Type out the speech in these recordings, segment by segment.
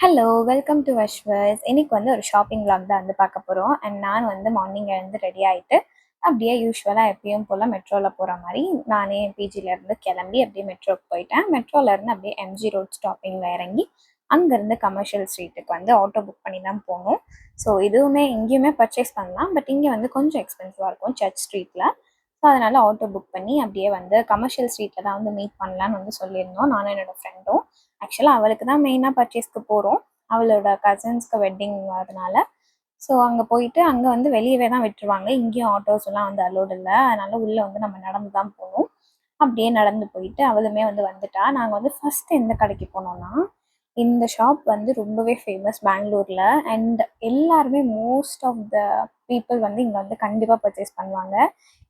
Hello, welcome to வஷ்வர்ஸ். இன்னைக்கு வந்து ஒரு ஷாப்பிங் vlog தான் வந்து பார்க்க போகிறோம். அண்ட் நான் வந்து மார்னிங் எழுந்து ரெடி ஆகிட்டு அப்படியே யூஸ்வலாக எப்பயும் போல் மெட்ரோவில் போகிற மாதிரி நானே பிஜிலேருந்து கிளம்பி அப்படியே மெட்ரோக்கு போயிட்டேன். மெட்ரோலேருந்து அப்படியே எம்ஜி ரோட் ஸ்டாப்பிங்கில் இறங்கி அங்கேருந்து கமர்ஷியல் ஸ்ட்ரீட்டுக்கு வந்து ஆட்டோ புக் பண்ணி தான் போகணும். ஸோ இதுவுமே எங்கேயுமே பர்ச்சேஸ் பண்ணலாம், பட் இங்கே வந்து கொஞ்சம் எக்ஸ்பென்சிவாக இருக்கும் சர்ச் ஸ்ட்ரீட்டில். ஸோ அதனால் ஆட்டோ புக் பண்ணி அப்படியே வந்து கமர்ஷியல் ஸ்ட்ரீட்டில் தான் வந்து மீட் பண்ணலான்னு வந்து சொல்லியிருந்தோம், நானும் என்னோடய ஃப்ரெண்டும். ஆக்சுவலாக அவளுக்கு தான் மெயினாக பர்ச்சேஸ்க்கு போகிறோம், அவளோட கசின்ஸ்க்கு வெட்டிங் அதனால. ஸோ அங்கே போயிட்டு அங்கே வந்து வெளியவே தான் விட்டுருவாங்க, இங்கேயும் ஆட்டோஸ்லாம் வந்து அலோடு இல்லை, அதனால் உள்ளே வந்து நம்ம நடந்து தான் போகணும். அப்படியே நடந்து போயிட்டு அவளுமே வந்து வந்துட்டா. நாங்கள் வந்து ஃபஸ்ட்டு எந்த கடைக்கு போனோம்னா, இந்த ஷாப் வந்து ரொம்பவே ஃபேமஸ் பெங்களூரில். அண்ட் எல்லாருமே மோஸ்ட் ஆஃப் த பீப்புள் வந்து இங்கே வந்து கண்டிப்பாக பர்ச்சேஸ் பண்ணுவாங்க.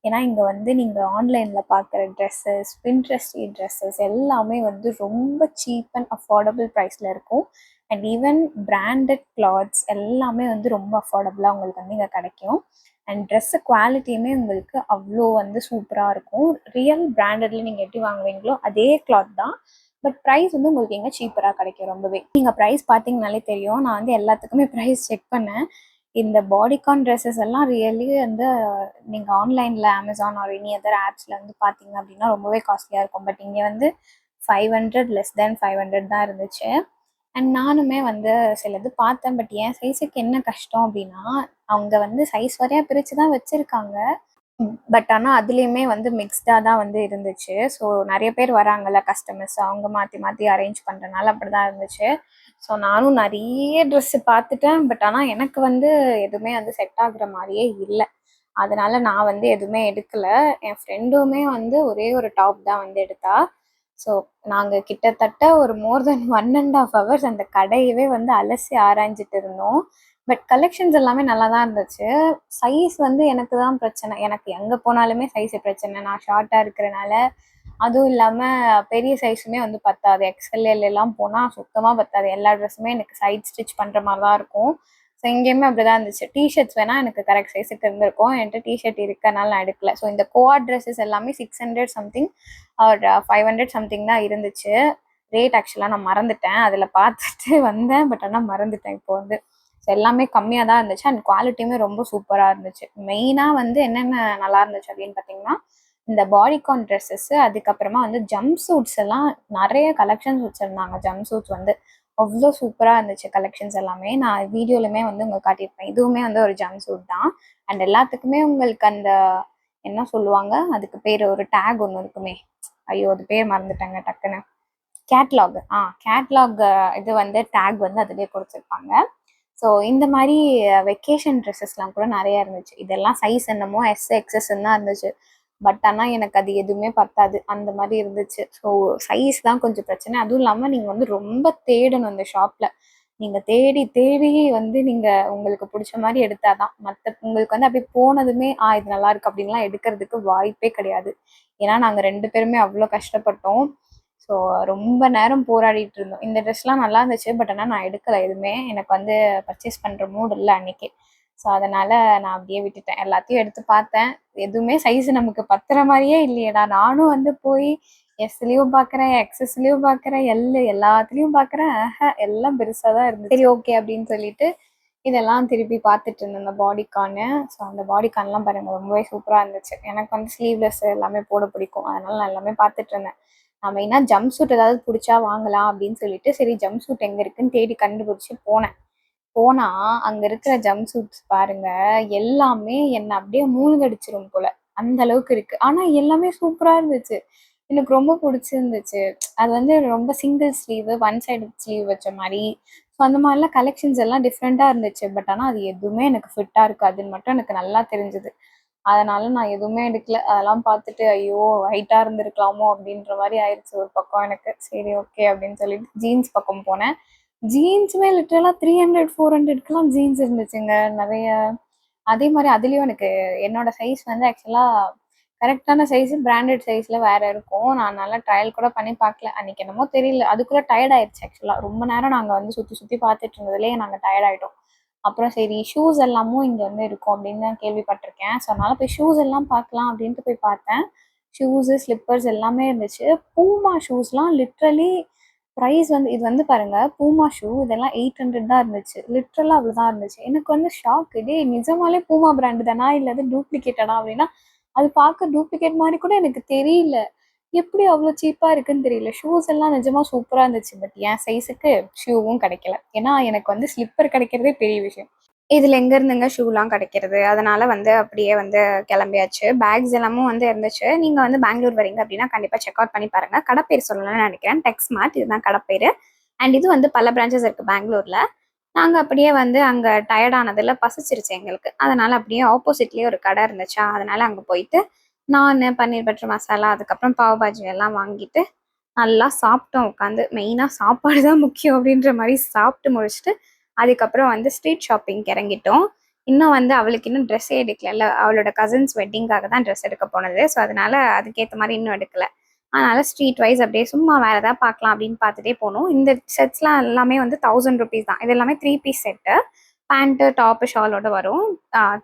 ஏன்னா இங்கே வந்து நீங்கள் ஆன்லைனில் பார்க்குற ட்ரெஸ்ஸஸ், பின்ட்ரெஸ்டி ட்ரெஸ்ஸஸ் எல்லாமே வந்து ரொம்ப சீப் அண்ட் அஃபோர்டபுள் ப்ரைஸில் இருக்கும். அண்ட் ஈவன் பிராண்டட் கிளாத்ஸ் எல்லாமே வந்து ரொம்ப அஃபோர்டபுளாக உங்களுக்கு வந்து இங்கே கிடைக்கும். அண்ட் ட்ரெஸ்ஸு குவாலிட்டியுமே உங்களுக்கு அவ்வளோ வந்து சூப்பராக இருக்கும். ரியல் பிராண்டட்ல நீங்கள் எப்படி வாங்குவீங்களோ அதே கிளாத் தான், பட் ப்ரைஸ் வந்து உங்களுக்கு எங்கே சீப்பராக கிடைக்கும் ரொம்பவே. நீங்கள் ப்ரைஸ் பார்த்தீங்கனாலே தெரியும். நான் வந்து எல்லாத்துக்குமே ப்ரைஸ் செக் பண்ணேன். இந்த பாடிகான் ட்ரெஸ்ஸஸ் எல்லாம் ரியலி வந்து நீங்கள் ஆன்லைனில் அமேசான் ஆர் எனி அதர் ஆப்ஸில் வந்து பார்த்தீங்க அப்படின்னா ரொம்பவே காஸ்ட்லியாக இருக்கும். பட் இங்கே வந்து 500 லெஸ் தேன் 500 தான் இருந்துச்சு. அண்ட் நானுமே வந்து சிலது பார்த்தேன், பட் என் சைஸுக்கு என்ன கஷ்டம் அப்படின்னா, அவங்க வந்து சைஸ் வரையா பிரித்து தான் வச்சுருக்காங்க. பட் ஆனால் அதுலேயுமே வந்து மிக்ஸ்டாக தான் வந்து இருந்துச்சு. ஸோ நிறைய பேர் வராங்கல்ல கஸ்டமர்ஸ், அவங்க மாற்றி மாற்றி அரேஞ்ச் பண்ணுறதுனால அப்படி தான் இருந்துச்சு. ஸோ நானும் நிறைய ட்ரெஸ்ஸு பார்த்துட்டேன், பட் ஆனால் எனக்கு வந்து எதுவுமே வந்து செட் ஆகுற மாதிரியே இல்லை. அதனால் நான் வந்து எதுவுமே எடுக்கலை. என் ஃப்ரெண்டுமே வந்து ஒரே ஒரு டாப் தான் வந்து எடுத்தா. ஸோ நாங்கள் கிட்டத்தட்ட ஒரு மோர் தென் 1.5 hours அந்த கடையவே வந்து அலசி ஆராய்ஞ்சிட்டு இருந்தோம். பட் கலெக்ஷன்ஸ் எல்லாமே நல்லா தான் இருந்துச்சு. சைஸ் வந்து எனக்கு தான் பிரச்சனை. எனக்கு எங்கே போனாலுமே சைஸு பிரச்சனை. நான் ஷார்ட்டாக இருக்கிறனால, அதுவும் இல்லாமல் பெரிய சைஸுமே வந்து பத்தாது. எக்ஸ்எல்எல் எல்லாம் போனால் சுத்தமாக பத்தாது. எல்லா ட்ரெஸ்ஸுமே எனக்கு சைட் ஸ்டிச் பண்ணுற மாதிரி தான் இருக்கும். ஸோ எங்கேயுமே அப்படி தான் இருந்துச்சு. டிஷர்ட்ஸ் வேணால் எனக்கு கரெக்ட் சைஸுக்கு இருந்திருக்கும், என்கிட்ட டிஷர்ட் இருக்கனால நான் எடுக்கல. ஸோ இந்த கோஆட் ட்ரெஸ்ஸஸ் எல்லாமே 600 சம்திங் ஆர் 500 சம்திங் தான் இருந்துச்சு. ரேட் ஆக்சுவலாக நான் மறந்துட்டேன், அதில் பார்த்துட்டு வந்தேன், பட் ஆனால் மறந்துட்டேன் இப்போ வந்து. ஸோ எல்லாமே கம்மியாக தான் இருந்துச்சு அண்ட் குவாலிட்டியுமே ரொம்ப சூப்பராக இருந்துச்சு. மெயினாக வந்து என்னென்ன நல்லா இருந்துச்சு அப்படின்னு பார்த்தீங்கன்னா, இந்த பாடிகான் ட்ரெஸ்ஸஸ்ஸு, அதுக்கப்புறமா வந்து ஜம்ப் சூட்ஸ் எல்லாம் நிறைய கலெக்ஷன்ஸ் வச்சுருந்தாங்க. ஜம்ப் சூட்ஸ் வந்து அவ்வளோ சூப்பராக இருந்துச்சு கலெக்ஷன்ஸ் எல்லாமே. நான் வீடியோலுமே வந்து உங்களுக்கு காட்டியிருப்பேன். இதுவுமே வந்து ஒரு ஜம்ப் சூட் தான். அண்ட் எல்லாத்துக்குமே உங்களுக்கு அந்த என்ன சொல்லுவாங்க, அதுக்கு பேர் ஒரு டேக் ஒன்று இருக்குமே, ஐயோ அது பேர் மறந்துட்டாங்க டக்குன்னு. கேட்லாக் கேட்லாக் இது வந்து டேக் வந்து அதுலேயே கொடுத்துருப்பாங்க. ஸோ இந்த மாதிரி வெக்கேஷன் ட்ரெஸ்ஸஸ்லாம் கூட நிறையா இருந்துச்சு. இதெல்லாம் சைஸ் என்னமோ எஸ் எக்ஸஸ்ன்னு தான் இருந்துச்சு. பட் ஆனால் எனக்கு அது எதுவுமே பத்தாது, அந்த மாதிரி இருந்துச்சு. ஸோ சைஸ் தான் கொஞ்சம் பிரச்சனை. அதுவும் இல்லாமல் நீங்கள் வந்து ரொம்ப தேடணும் இந்த ஷாப்பில். நீங்கள் தேடி தேடி வந்து நீங்கள் உங்களுக்கு பிடிச்ச மாதிரி எடுத்தால் தான். உங்களுக்கு வந்து அப்படி போனதுமே இது நல்லா இருக்கு அப்படின்லாம் எடுக்கிறதுக்கு வாய்ப்பே கிடையாது. ஏன்னா நாங்கள் 2 பேருமே அவ்வளோ கஷ்டப்பட்டோம். ஸோ ரொம்ப நேரம் போராடிட்டு இருந்தோம். இந்த ட்ரெஸ்லாம் நல்லா இருந்துச்சு, பட் ஆனால் நான் எடுக்கலை எதுவுமே. எனக்கு வந்து பர்ச்சேஸ் பண்ணுற மூட் இல்லை அன்றைக்கி. ஸோ அதனால் நான் அப்படியே விட்டுட்டேன். எல்லாத்தையும் எடுத்து பார்த்தேன், எதுவுமே சைஸ் நமக்கு பத்துற மாதிரியே இல்லையேடா. நானும் வந்து போய் எஸ்லேயும் பார்க்குறேன், எக்ஸஸ்லேயும் பார்க்குறேன், எல்லாத்துலேயும் பார்க்குறேன், எல்லாம் பெருசாக தான் இருந்துச்சு. சரி ஓகே அப்படின்னு சொல்லிட்டு இதெல்லாம் திருப்பி பார்த்துட்டு இருந்தேன், இந்த பாடிகானு. ஸோ அந்த பாடிகான்லாம் பாருங்கள் ரொம்பவே சூப்பராக இருந்துச்சு. எனக்கு வந்து ஸ்லீவ்லெஸ் எல்லாமே போட பிடிக்கும், அதனால் நான் எல்லாமே பார்த்துட்டு இருந்தேன். நான் மெயினாக ஜம்ப் சூட் ஏதாவது பிடிச்சா வாங்கலாம் அப்படின்னு சொல்லிட்டு, சரி ஜம்ப் சூட் எங்கே இருக்குன்னு தேடி கண்டுபிடிச்சி போனால் அங்கே இருக்கிற ஜம்ப் சூட்ஸ் பாருங்கள், எல்லாமே என்னை அப்படியே மூழ்கடிச்சிரும் போல் அந்த அளவுக்கு இருக்குது. ஆனால் எல்லாமே சூப்பராக இருந்துச்சு, எனக்கு ரொம்ப பிடிச்சிருந்துச்சு. அது வந்து ரொம்ப single sleeve, one side sleeve வச்ச மாதிரி. ஸோ அந்த மாதிரிலாம் கலெக்ஷன்ஸ் எல்லாம் டிஃப்ரெண்ட்டாக இருந்துச்சு. பட் ஆனால் அது எதுவுமே எனக்கு ஃபிட்டாக இருக்காதுன்னு மட்டும் எனக்கு நல்லா தெரிஞ்சுது. அதனால நான் எதுவுமே எடுக்கல. அதெல்லாம் பார்த்துட்டு ஐயோ ஹைட்டாக இருந்திருக்கலாமோ அப்படின்ற மாதிரி ஆயிடுச்சு ஒரு பக்கம் எனக்கு. சரி ஓகே அப்படின்னு சொல்லிட்டு ஜீன்ஸ் பக்கம் போனேன். ஜீன்ஸுமே லிட்டரலாக 300 400க்குலாம் ஜீன்ஸ் இருந்துச்சுங்க நிறைய. அதே மாதிரி அதுலேயும் எனக்கு என்னோட சைஸ் வந்து ஆக்சுவலாக கரெக்டான சைஸு பிராண்டட் சைஸில் வேறு இருக்கும். நான் நல்லா ட்ரையல் கூட பண்ணி பார்க்கல அன்றைக்கி, என்னமோ தெரியல, அதுக்குள்ளே டயர்ட் ஆயிடுச்சு. ஆக்சுவலாக ரொம்ப நேரம் நாங்கள் வந்து சுற்றி சுற்றி பார்த்துட்டு இருந்ததுலேயே நாங்கள் டயர்ட் ஆகிட்டோம். அப்புறம் சரி ஷூஸ் எல்லாமும் இங்கே வந்து இருக்கும் அப்படின்னு தான் கேள்விப்பட்டிருக்கேன். ஸோ அதனால் போய் ஷூஸ் எல்லாம் பார்க்கலாம் அப்படின்ட்டு போய் பார்த்தேன். ஷூஸு, ஸ்லிப்பர்ஸ் எல்லாமே இருந்துச்சு. பூமா ஷூஸ்லாம் லிட்ரலி ப்ரைஸ் வந்து இது வந்து பாருங்க பூமா ஷூ இதெல்லாம் 800 தான் இருந்துச்சு. லிட்ரலா அவ்வளோதான் இருந்துச்சு. எனக்கு வந்து ஷாக். டேய் நிஜமாலே பூமா பிராண்ட் தானா? இல்ல அது டூப்ளிகேட்டடா? அப்படின்னா, அது பார்க்க டூப்ளிகேட் மாரி கூட எனக்கு தெரியல. எப்படி அவ்வளோ சீப்பா இருக்குன்னு தெரியல. ஷூஸ் எல்லாம் நிஜமா சூப்பரா இருந்துச்சு. பட் என் சைஸுக்கு ஷூவும் கிடைக்கல. ஏன்னா எனக்கு வந்து ஸ்லிப்பர் கிடைக்கிறதே பெரிய விஷயம். இதுல எங்க இருந்துங்க ஷூலாம் கிடைக்கிறது? அதனால வந்து அப்படியே வந்து கிளம்பியாச்சு. பேக்ஸ் எல்லாமும் வந்து இருந்துச்சு. நீங்க வந்து பெங்களூர் வரீங்க அப்படின்னா கண்டிப்பா செக் அவுட் பண்ணி பாருங்க. கடை பேர் சொல்லணும்னு நினைக்கிறேன். டெக்ஸ்மார்ட் இதுதான் கடை பேரு. அண்ட் இது வந்து பல பிரான்ச்சஸ் இருக்கு பெங்களூர்ல. நாங்க அப்படியே வந்து அங்க டயர்ட் ஆனதுல பசிச்சிருச்சு எங்களுக்கு. அதனால அப்படியே ஆப்போசிட்லயே ஒரு கடை இருந்துச்சா, அதனால அங்க போயிட்டு நானு, பன்னீர் பட்டர் மசாலா, அதுக்கப்புறம் பாவ் பாஜி எல்லாம் வாங்கிட்டு நல்லா சாப்பிட்டோம் உட்காந்து. மெயினா சாப்பாடு தான் முக்கியம் அப்படின்ற மாதிரி சாப்பிட்டு முடிச்சுட்டு அதுக்கப்புறம் வந்து ஸ்ட்ரீட் ஷாப்பிங்க்கு இறங்கிட்டோம். இன்னும் வந்து அவளுக்கு இன்னும் ட்ரெஸ்ஸே எடுக்கல. அவளோட கசின்ஸ் வெட்டிங்காக தான் ட்ரெஸ் எடுக்க போனது. ஸோ அதனால அதுக்கேற்ற மாதிரி இன்னும் எடுக்கல. அதனால ஸ்ட்ரீட் வைஸ் அப்படியே சும்மா வேற ஏதாவது பார்க்கலாம் அப்படின்னு பார்த்துட்டே போனோம். இந்த செட்ஸ்லாம் எல்லாமே வந்து 1000 rupees தான். இது எல்லாமே 3 பீஸ் செட்டு. பேண்ட்டு, டாப்பு, ஷாலோட வரும்.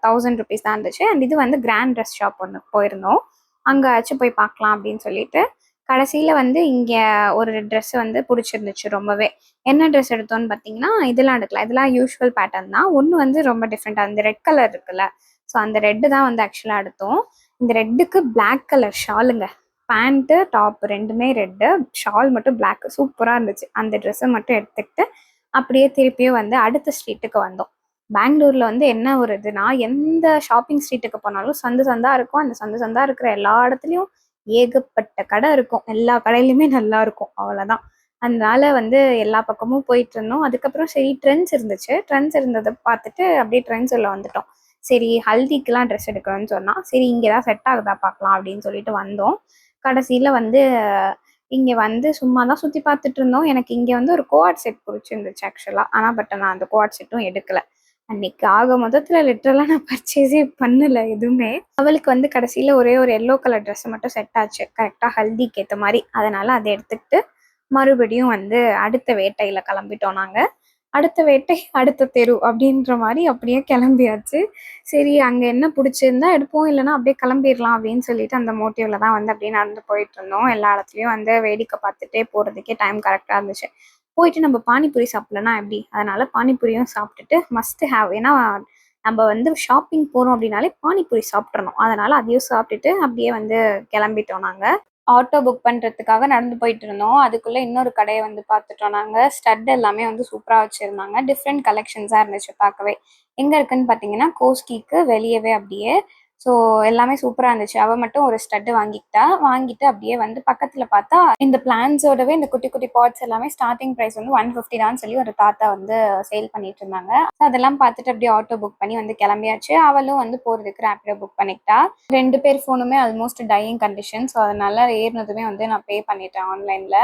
1000 rupees தான் இருந்துச்சு. அண்ட் இது வந்து கிராண்ட் ட்ரெஸ் ஷாப் ஒன்று போயிருந்தோம். அங்கேயாச்சும் போய் பார்க்கலாம் அப்படின்னு சொல்லிட்டு கடைசியில வந்து இங்க ஒரு ட்ரெஸ் வந்து புடிச்சிருந்துச்சு ரொம்பவே. என்ன ட்ரெஸ் எடுத்தோம்னு பார்த்தீங்கன்னா, இதெல்லாம் எடுக்கல. இதெல்லாம் யூசுவல் பேட்டர்ன் தான். ஒண்ணு வந்து ரொம்ப டிஃப்ரெண்டா அந்த ரெட் கலர் இருக்குல்ல, ஸோ அந்த ரெட் தான் வந்து ஆக்சுவலா எடுத்தோம். இந்த ரெட்டுக்கு பிளாக் கலர் ஷாலுங்க. பேண்ட்டு, டாப் 2மே ரெட்டு. ஷால் மட்டும் பிளாக். சூப்பரா இருந்துச்சு. அந்த ட்ரெஸ்ஸ மட்டும் எடுத்துக்கிட்டு, அப்படியே திருப்பியும் வந்து அடுத்த ஸ்ட்ரீட்டுக்கு வந்தோம். பெங்களூர்ல வந்து என்ன ஒரு இதுனா, எந்த ஷாப்பிங் ஸ்ட்ரீட்டுக்கு போனாலும் சந்து சந்தா இருக்கும். அந்த சந்து சந்தா இருக்கிற எல்லா இடத்துலயும் ஏகப்பட்ட கடை இருக்கும். எல்லா கடையிலுமே நல்லா இருக்கும். அவ்வளோதான். அதனால வந்து எல்லா பக்கமும் போயிட்டு இருந்தோம். அதுக்கப்புறம் சரி ட்ரெண்ட்ஸ் இருந்துச்சு. ட்ரெண்ட்ஸ் இருந்தத பார்த்துட்டு அப்படியே ட்ரெண்ட்ஸ் உள்ள வந்துட்டோம். சரி ஹல்திக்குலாம் ட்ரெஸ் எடுக்கணும்னு சொன்னா, சரி இங்கே தான் செட் ஆகுதா பார்க்கலாம் அப்படின்னு சொல்லிட்டு வந்தோம். கடைசியில வந்து இங்க வந்து சும்மா தான் சுத்தி பார்த்துட்டு இருந்தோம். எனக்கு இங்க வந்து ஒரு கோஆர்ட் செட் புடிச்சிருந்துச்சு ஆக்சுவலா. ஆனா பட் நான் அந்த கோஆர்ட் செட்டும் எடுக்கல. அன்னைக்கு ஆக மொத்தத்துல லிட்டரலா நான் பர்ச்சேஸே பண்ணல எதுவுமே. அவளுக்கு வந்து கடைசியில ஒரே ஒரு எல்லோ கலர் ட்ரெஸ் மட்டும் செட் ஆச்சு. கரெக்ட்டா ஹல்திக்கு ஏத்த மாரி. அதனால அத எடுத்துக்கிட்டு மறுபடியும் வந்து அடுத்த வேட்டையில கிளம்பிட்டோம் நாங்க. அடுத்த வேட்டை அடுத்த தெரு அப்படின்ற மாரி அப்படியே கிளம்பியாச்சு. சரி அங்க என்ன புடிச்சிருந்தா எடுப்போம். இல்லன்னா அப்படியே கிளம்பிரலாம் அப்படின்னு சொல்லிட்டு அந்த மோட்டிவ்ல தான் வந்து அப்படியே நடந்து போயிட்டுருந்தோம். எல்லா இடத்துலயும் வந்து வேடிக்கை பார்த்துட்டே போறதுக்கே டைம் கரெக்ட்டா இருந்துச்சு. போயிட்டு நம்ம பானிபூரி சாப்பிடலன்னா எப்படி? அதனால பானிபூரியும் சாப்பிட்டுட்டு மஸ்ட் ஹேவ். ஏன்னா நம்ம வந்து ஷாப்பிங் போறோம் அப்படின்னாலே பானிபூரி சாப்பிட்றணும். அதனால அதையும் சாப்பிட்டுட்டு அப்படியே வந்து கிளம்பிட்டோம் நாங்க. ஆட்டோ புக் பண்றதுக்காக நடந்து போயிட்டு இருந்தோம். அதுக்குள்ள இன்னொரு கடைய வந்து பார்த்துட்டோம் நாங்க. ஸ்டட் எல்லாமே வந்து சூப்பரா வச்சிருந்தாங்க. டிஃப்ரெண்ட் கலெக்ஷன்ஸா இருந்துச்சு பார்க்கவே. எங்க இருக்குன்னு பார்த்தீங்கன்னா, கோஸ்கிக்கு வெளியவே அப்படியே. ஸோ எல்லாமே சூப்பரா இருந்துச்சு. அவ மட்டும் ஒரு ஸ்டட் வாங்கிக்கிட்டா. வாங்கிட்டு அப்படியே வந்து பக்கத்துல பார்த்தா, இந்த பிளான்ட்ஸோடவே இந்த குட்டி குட்டி பாட்ஸ் எல்லாமே ஸ்டார்ட்டிங் பிரைஸ் வந்து 150 தான்னு சொல்லி ஒரு தாத்தா வந்து சேல் பண்ணிட்டு இருந்தாங்க. ஸோ அதெல்லாம் பார்த்துட்டு அப்படியே ஆட்டோ புக் பண்ணி வந்து கிளம்பியாச்சு. அவளும் வந்து போறதுக்கு ரேப்பிடோ புக் பண்ணிக்கிட்டா. 2 பேர் ஃபோனுமே ஆல்மோஸ்ட் டையிங் கண்டிஷன். ஸோ அதனால ஏறுனதுமே வந்து நான் பே பண்ணிட்டேன் ஆன்லைன்ல.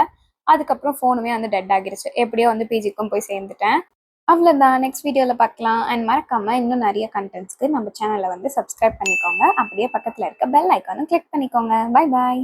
அதுக்கப்புறம் ஃபோனுமே வந்து டெட் ஆகிருச்சு. எப்படியோ வந்து பிஜிக்கும் போய் சேர்ந்துட்டேன். அவ்வளோதான். நெக்ஸ்ட் வீடியோல பார்க்கலாம். அண்ட் மறக்காம இன்னும் நெறைய கன்டென்ட்ஸ்க்கு நம்ம சேனல வந்து சப்ஸ்கிரைப் பண்ணிக்கோங்க. அப்படியே பக்கத்துல இருக்க பெல் ஐகானும் கிளிக் பண்ணிக்கோங்க. Bye bye.